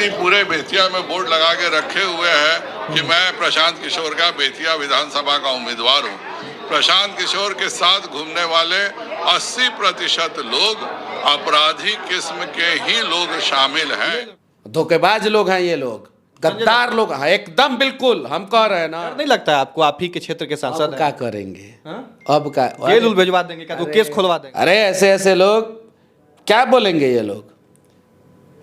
व्यक्ति पूरे बेतिया में बोर्ड लगा के रखे हुए हैं कि मैं प्रशांत किशोर का बेतिया विधानसभा का उम्मीदवार हूँ। प्रशांत किशोर के साथ घूमने वाले 80% लोग अपराधी किस्म के ही लोग शामिल हैं। धोखेबाज लोग हैं ये लोग, गद्दार लोग हैं एकदम। बिल्कुल हम कह रहे हैं ना। नहीं लगता है आपको आप ही के क्षेत्र के सांसद अब क्या करेंगे? अब क्या जेल भिजवा देंगे क्या? तो केस खुलवा देंगे? अरे ऐसे ऐसे लोग क्या बोलेंगे ये लोग?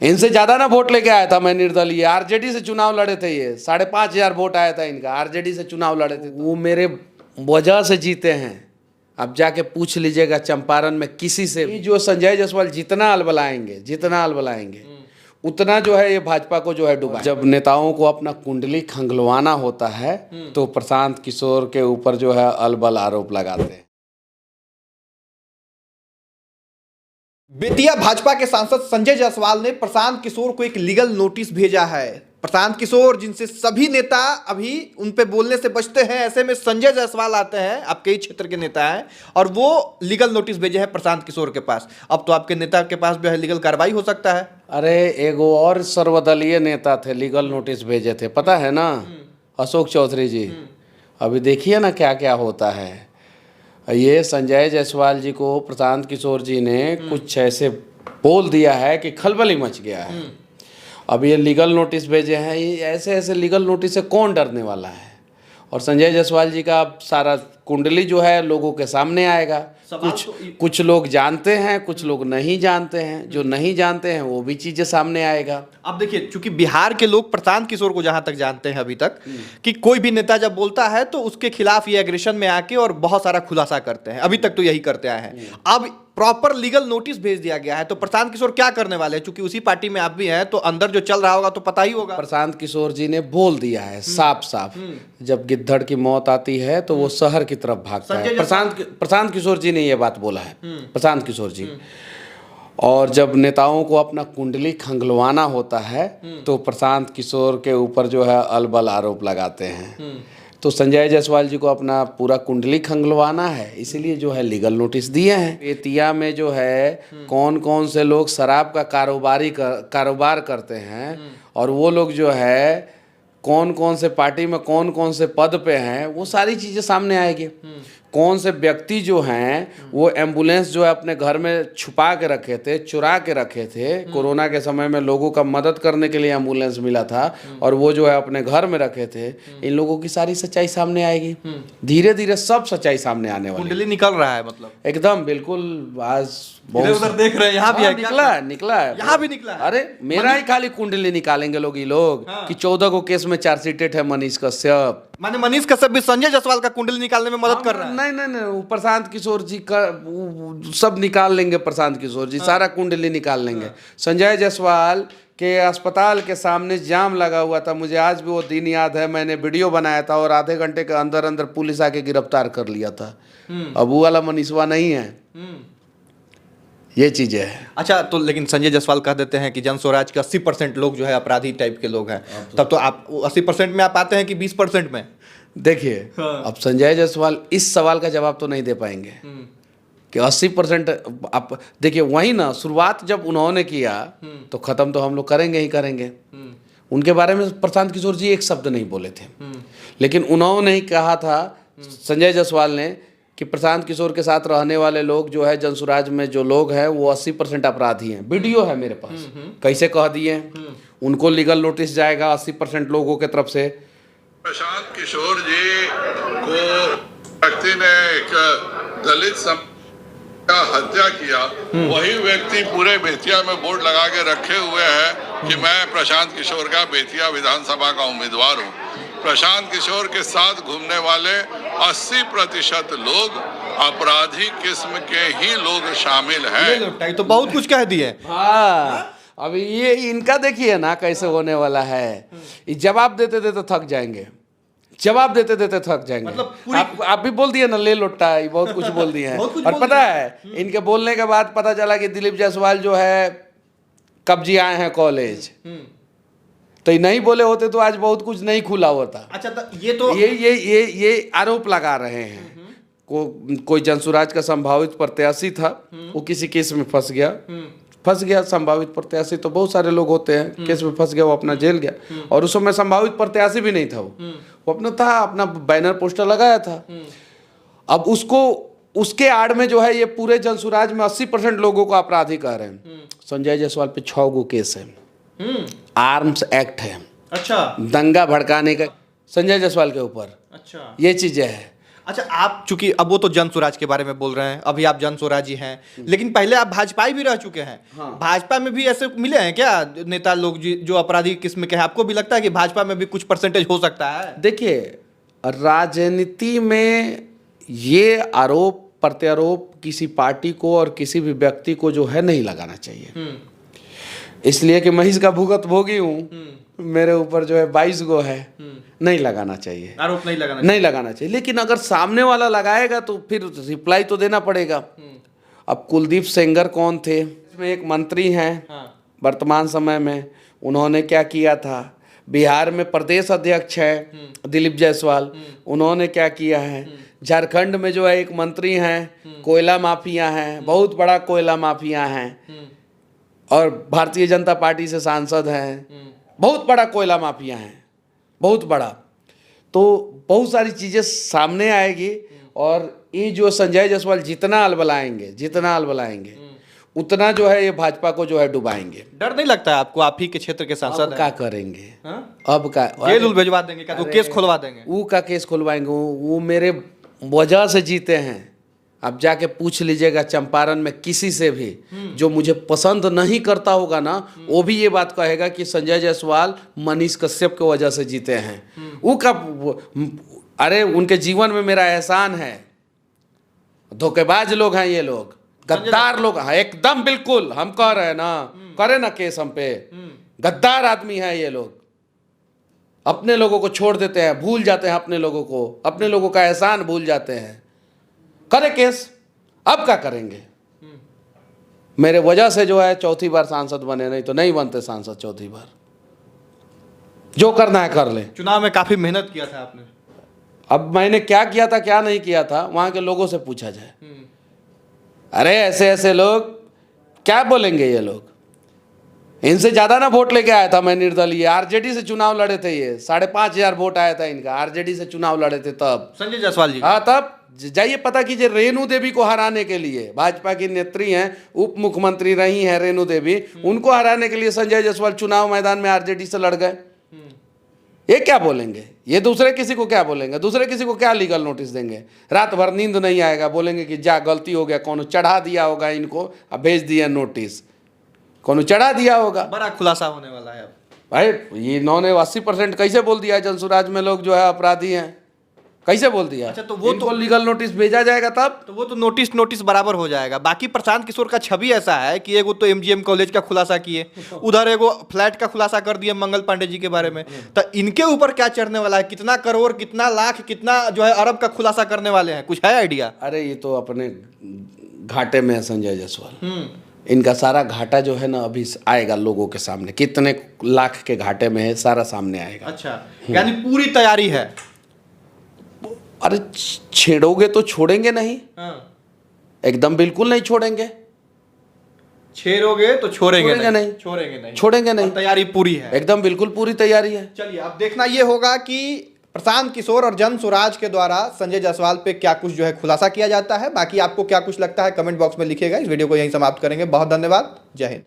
इनसे ज्यादा ना वोट लेके आया था मैं निर्दलीय, आरजेडी से चुनाव लड़े थे। ये 5,500 वोट आया था इनका, आरजेडी से चुनाव लड़े थे। वो मेरे वजह से जीते हैं। अब जाके पूछ लीजिएगा चंपारण में किसी से भी। जो संजय जायसवाल जितना अलबलाएंगे उतना जो है ये भाजपा को जो है डुबा। जब नेताओं को अपना कुंडली खंगलवाना होता है तो प्रशांत किशोर के ऊपर जो है अलबल आरोप लगाते हैं। बेतिया भाजपा के सांसद संजय जायसवाल ने प्रशांत किशोर को एक लीगल नोटिस भेजा है। प्रशांत किशोर जिनसे सभी नेता अभी उन पे बोलने से बचते हैं, ऐसे में संजय जायसवाल आते हैं, आपके ही क्षेत्र के नेता हैं, और वो लीगल नोटिस भेजे हैं प्रशांत किशोर के पास। अब तो आपके नेता के पास जो है लीगल कार्रवाई हो सकता है। अरे एगो और सर्वदलीय नेता थे, लीगल नोटिस भेजे थे, पता है ना, अशोक चौधरी जी। अभी देखिए ना क्या क्या होता है। ये संजय जायसवाल जी को प्रशांत किशोर जी ने कुछ ऐसे बोल दिया है कि खलबली मच गया है। अब ये लीगल नोटिस भेजे हैं। ये ऐसे ऐसे लीगल नोटिस से कौन डरने वाला है? और संजय जायसवाल जी का सारा कुंडली जो है लोगों के सामने आएगा। कुछ लोग जानते हैं, कुछ लोग नहीं जानते हैं। जो नहीं जानते हैं वो भी चीज़ें सामने आएगा। अब देखिए, चूंकि बिहार के लोग प्रशांत किशोर को जहां तक जानते हैं अभी तक, कि कोई भी नेता जब बोलता है तो उसके खिलाफ ये एग्रेशन में आके और बहुत सारा खुलासा करते हैं। अभी तक तो यही करते आए हैं। अब प्रॉपर लीगल नोटिस भेज दिया गया है, तो प्रशांत किशोर क्या करने वाले हैं? चूंकि उसी पार्टी में आप भी हैं तो अंदर जो चल रहा होगा तो पता ही होगा। प्रशांत किशोर जी ने बोल दिया है साफ साफ, जब गिद्धड़ की मौत आती है तो वो शहर की तरफ भागता है। प्रशांत किशोर जी ने ये बात बोला है, प्रशांत किशोर जी। और जब नेताओं को अपना कुंडली खंगलवाना होता है तो प्रशांत किशोर के ऊपर जो है अलबल आरोप लगाते हैं। तो संजय जायसवाल जी को अपना पूरा कुंडली खंगलवाना है, इसीलिए जो है लीगल नोटिस दिए हैं। बेतिया में जो है कौन कौन से लोग शराब का कारोबार करते हैं और वो लोग जो है कौन कौन से पार्टी में कौन कौन से पद पे हैं, वो सारी चीज़ें सामने आएगी। कौन से व्यक्ति जो हैं वो एम्बुलेंस जो है अपने घर में छुपा के रखे थे, चुरा के रखे थे। कोरोना के समय में लोगों का मदद करने के लिए एम्बुलेंस मिला था और वो जो है अपने घर में रखे थे। इन लोगों की सारी सच्चाई सामने आएगी। धीरे धीरे सब सच्चाई सामने आने वाली। कुंडली निकल रहा है मतलब एकदम बिल्कुल। आज उधर देख रहे हैं, यहाँ भी है, निकला है, यहाँ भी निकला है। अरे मेरा ही खाली कुंडली निकालेंगे लोग ये लोग कि 14 को केस में चार्जशीटेड है मनीष कश्यप। माने मनीष कश्यप भी संजय जायसवाल का कुंडली निकालने में मदद कर रहा है। नहीं, वो प्रशांत किशोर जी का सब निकाल लेंगे। प्रशांत किशोर जी सारा कुंडली निकाल लेंगे। संजय जायसवाल के अस्पताल के सामने जाम लगा हुआ था, मुझे आज भी वो दिन याद है। मैंने वीडियो बनाया था और आधे घंटे के अंदर अंदर पुलिस आके गिरफ्तार कर लिया था। अब वो वाला मनीषवा नहीं है। ये चीजें है। अच्छा, तो लेकिन संजय जायसवाल कह देते हैं कि जन स्वराज के 80% लोग जो है अपराधी टाइप के लोग हैं। तब तो आप 80% में आप आते हैं कि 20% में? देखिए, अब संजय जायसवाल इस सवाल का जवाब तो नहीं दे पाएंगे कि 80%। आप देखिए, वही ना शुरुआत जब उन्होंने किया तो खत्म तो हम लोग करेंगे ही करेंगे। उनके बारे में प्रशांत किशोर जी एक शब्द नहीं बोले थे, लेकिन उन्होंने ही कहा था, संजय जायसवाल ने, कि प्रशांत किशोर के साथ रहने वाले लोग जो है जनसुराज में जो लोग हैं वो 80% अपराधी हैं। वीडियो है मेरे पास, कैसे कह दिए। उनको लीगल नोटिस जाएगा 80% लोगों के तरफ से। प्रशांत किशोर जी को व्यक्ति ने एक दलित का हत्या किया, वही व्यक्ति पूरे बेतिया में बोर्ड लगा के रखे हुए हैं कि मैं प्रशांत किशोर का बेतिया विधानसभा का उम्मीदवार हूँ। प्रशांत किशोर के साथ घूमने वाले 80% लोग अपराधी किस्म के ही लोग शामिल हैं। तो बहुत कुछ कह दिए। हाँ, अभी ये इनका देखिए ना कैसे होने वाला है। जवाब देते देते थक जाएंगे, मतलब आप भी बोल दिए ना, ले लोटा, बहुत कुछ बोल दिए हैं। और पता है, इनके बोलने के बाद पता चला कि दिलीप जायसवाल जो है कब जी आए हैं कॉलेज। तो ये नहीं बोले होते तो आज बहुत कुछ नहीं खुला होता। अच्छा, तो ये आरोप लगा रहे हैं। कोई जनसुराज का संभावित प्रत्याशी था, वो किसी केस में फंस गया, फंस गया संभावित प्रत्याशी, तो बहुत सारे लोग होते हैं केस में फंस गया, वो अपना जेल गया। और उस समय संभावित प्रत्याशी भी नहीं था, वो अपना था, अपना बैनर पोस्टर लगाया था। अब उसको उसके आड़ में जो है ये पूरे जनसुराज में 80% लोगों को अपराधी कह रहे हैं। संजय जायसवाल पे 6 गो केस है, आर्म्स एक्ट है, अच्छा, दंगा भड़काने का संजय जायसवाल के ऊपर, अच्छा, ये चीजें है। अच्छा, आप चूंकि अब वो तो जन स्वराज के बारे में बोल रहे हैं, अभी आप जन स्वराजी हैं, लेकिन पहले आप भाजपाई भी रह चुके हैं। हाँ। भाजपा में भी ऐसे मिले हैं क्या नेता लोग जो अपराधी किस्म के हैं? आपको भी लगता है कि भाजपा में भी कुछ परसेंटेज हो सकता है? देखिए, राजनीति में ये आरोप प्रत्यारोप किसी पार्टी को और किसी भी व्यक्ति को जो है नहीं लगाना चाहिए, इसलिए कि मैं इसका भुगत भोगी हूँ, मेरे ऊपर जो है 22 गो है, नहीं लगाना चाहिए, आरोप नहीं लगाना चाहिए। लेकिन अगर सामने वाला लगाएगा तो फिर रिप्लाई तो देना पड़ेगा। अब कुलदीप सेंगर कौन थे? इसमें एक मंत्री हैं वर्तमान समय में, उन्होंने क्या किया था? बिहार में प्रदेश अध्यक्ष है दिलीप जायसवाल, उन्होंने क्या किया है? झारखंड में जो है एक मंत्री हैं, कोयला माफिया हैं, बहुत बड़ा कोयला माफिया हैं, और भारतीय जनता पार्टी से सांसद हैं, बहुत बड़ा कोयला माफिया हैं, बहुत बड़ा। तो बहुत सारी चीज़ें सामने आएगी, और ये जो संजय जायसवाल जितना अलबलाएंगे उतना जो है ये भाजपा को जो है डुबाएंगे। डर नहीं लगता है आपको? आप ही के क्षेत्र के सांसद हैं। क्या करेंगे? हाँ? अब का जेल उल भिजवा देंगे क्या? तो केस खुलवा देंगे? वो का केस खुलवाएंगे? वो मेरे वजह से जीते हैं। अब जाके पूछ लीजिएगा चंपारण में किसी से भी जो मुझे पसंद नहीं करता होगा ना, वो भी ये बात कहेगा कि संजय जायसवाल मनीष कश्यप की वजह से जीते हैं। वो का अरे उनके जीवन में मेरा एहसान है। धोखेबाज लोग हैं ये लोग, गद्दार लोग हैं एकदम, बिल्कुल हम कह रहे हैं ना, करे ना केस हम पे, गद्दार आदमी है ये लोग। अपने लोगों को छोड़ देते हैं, भूल जाते हैं अपने लोगों को, अपने लोगों का एहसान भूल जाते हैं। करे केस, अब क्या करेंगे? मेरे वजह से जो है 4थी बार सांसद बने, नहीं तो नहीं बनते सांसद 4थी बार। जो करना है कर ले। चुनाव में काफी मेहनत किया था आपने। अब मैंने क्या किया था क्या नहीं किया था वहां के लोगों से पूछा जाए। अरे ऐसे ऐसे लोग क्या बोलेंगे? ये लोग, इनसे ज्यादा ना वोट लेके आया था मैं निर्दलीय, आरजेडी से चुनाव लड़े थे, ये 5,500 वोट आया था इनका, आरजेडी से चुनाव लड़े थे तब संजय जायसवाल जी। हाँ, तब जाइए पता कीजिए। रेणु देवी को हराने के लिए, भाजपा की नेत्री हैं, उप मुख्यमंत्री रही हैं रेणु देवी, उनको हराने के लिए संजय जायसवाल चुनाव मैदान में आरजेडी से लड़ गए। ये क्या बोलेंगे? ये दूसरे किसी को क्या बोलेंगे? दूसरे किसी को क्या लीगल नोटिस देंगे? रात भर नींद नहीं आएगा, बोलेंगे कि जा गलती हो गया, कौन चढ़ा दिया होगा इनको, अब भेज दिया नोटिस, कौन चढ़ा दिया होगा। बड़ा खुलासा होने वाला है अब भाई। ये इन्होंने 80% कैसे बोल दिया जनसुराज में लोग जो है अपराधी हैं, कैसे बोल दिया? अच्छा, तो वो तो लीगल नोटिस भेजा जाएगा तब तो वो तो नोटिस बराबर हो जाएगा। बाकी प्रशांत किशोर का छवि ऐसा है कि एगो तो एमजीएम कॉलेज का खुलासा किए, उधर एगो फ्लैट का खुलासा कर दिए मंगल पांडे जी के बारे में। तो इनके ऊपर क्या चढ़ने वाला है? कितना करोड़, कितना लाख, कितना जो है अरब का खुलासा करने वाले हैं? कुछ है आइडिया? अरे ये तो अपने घाटे में है संजय जायसवाल। इनका सारा घाटा जो है ना अभी आएगा लोगों के सामने, कितने लाख के घाटे में है सारा सामने आएगा। अच्छा, यानी पूरी तैयारी है। अरे छेड़ोगे तो छोड़ेंगे नहीं। एकदम बिल्कुल नहीं छोड़ेंगे। छेड़ोगे तो छोड़ेंगे नहीं। छोड़ेंगे नहीं। तैयारी पूरी है, एकदम बिल्कुल पूरी तैयारी है। चलिए अब देखना ये होगा कि प्रशांत किशोर और जन स्वराज के द्वारा संजय जायसवाल पे क्या कुछ जो है खुलासा किया जाता है। बाकी आपको क्या कुछ लगता है कमेंट बॉक्स में लिखिएगा। इस वीडियो को यहीं समाप्त करेंगे। बहुत धन्यवाद। जय हिंद।